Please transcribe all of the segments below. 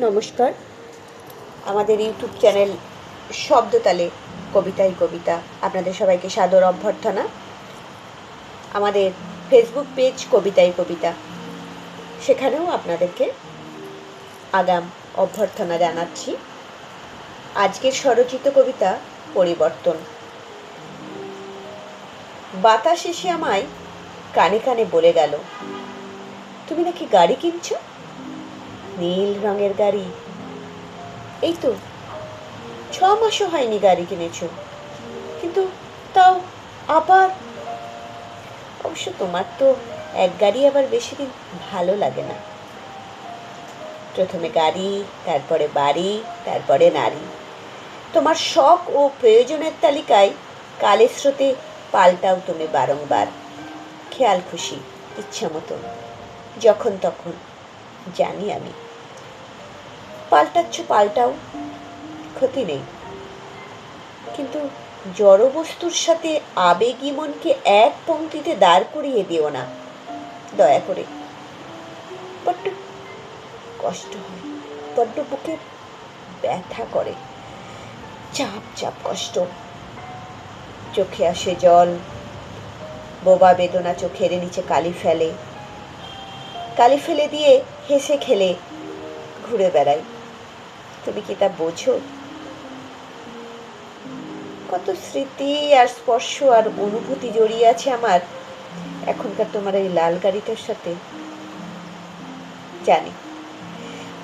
নমস্কার। আমাদের YouTube channel শব্দতালে কবিতাই কবিতা আপনাদের সবাইকে সাদর অভ্যর্থনা। আমাদের ফেসবুক পেজ কবিতাই কবিতা, সেখানেও আপনাদেরকে আগাম অভ্যর্থনা জানাচ্ছি। আজকের স্বরচিত কবিতা পরিবর্তন। বাতাস এসে আমায় কানে কানে বলে গেল, তুমি নাকি গাড়ি কিনছো, নীল রঙের গাড়ি। এই তো 6 মাসও হয়নি গাড়ি কিনেছ, কিন্তু তাও আবার। অবশ্য তোমার তো এক গাড়ি আবার বেশি দিন ভালো লাগে না। প্রথমে গাড়ি, তারপরে বাড়ি, তারপরে নারী। তোমার শখ ও প্রয়োজনের তালিকায় কালের স্রোতে পাল্টাও তুমি বারংবার। খেয়াল খুশি, ইচ্ছা মতো, যখন তখন, জানি আমি। পাল্টাও, ক্ষতি নেই, কিন্তু জড়বস্তুর সাথে আবেগী মনকে এক পংক্তিতে দাঁড় করিয়ে দিও না, দয়া করে। বড্ড কষ্ট হয়, বড্ড বুকে ব্যথা করে, চাপ চাপ কষ্ট। চোখে আসে জল, বোবা বেদনা চোখের নিচে কালি ফেলে দিয়ে হেসে খেলে ঘুরে বেড়াই। তুমি কি তা বোঝো? কত স্মৃতি আর স্পর্শ আর অনুভূতি জড়িয়ে আছে আমার এখনকার তোমার এই লাল গাড়িটার সাথে। জানি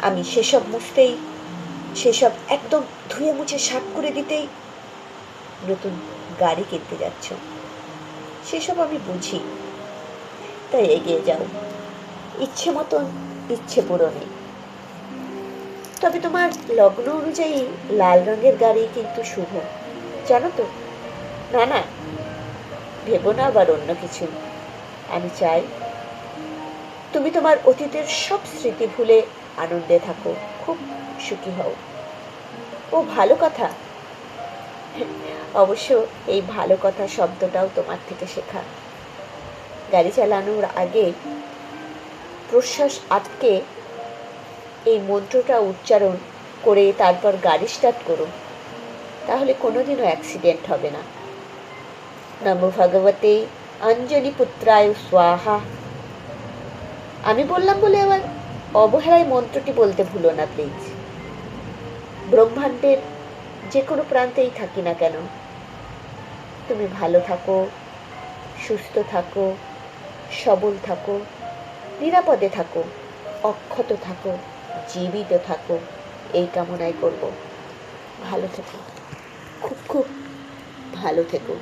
আমি সেসব একদম ধুয়ে মুছে সাফ করে দিতেই নতুন গাড়ি কিনতে যাচ্ছ। সেসব আমি বুঝি, তাই এগিয়ে যাও, ইচ্ছে মতন, ইচ্ছে পূরণে। তবে তোমার লগ্ন অনুযায়ী লাল রঙের গাড়ি কিন্তু শুভ, জানো তো? না, ভেবো না আবার অন্য কিছু। আমি চাই তুমি তোমার অতীতের সব স্মৃতি ভুলে আনন্দে থাকো, খুব সুখী হও। ও ভালো কথা। অবশ্য এই ভালো কথা শব্দটাও তোমার থেকে শেখা। গাড়ি চালানোর আগে প্রশ্বাস আটকে এই মন্ত্রটা উচ্চারণ করে তারপর গাড়ি স্টার্ট করো, তাহলে কোনোদিনও অ্যাক্সিডেন্ট হবে না। নমো ভগবতে অঞ্জলি পুত্রায় স্বাহা। আমি বললাম বলে আবার অবহেলায় মন্ত্রটি বলতে ভুলো না প্লিজ। ব্রহ্মাণ্ডের যে কোনো প্রান্তেই থাকি না কেন, তুমি ভালো থাকো, সুস্থ থাকো, সবল থাকো, নিরাপদে থাকো, অক্ষত থাকো, জীবিত থাকো, এই কামনাই করব। ভালো থেকো, খুব খুব ভালো থেকো।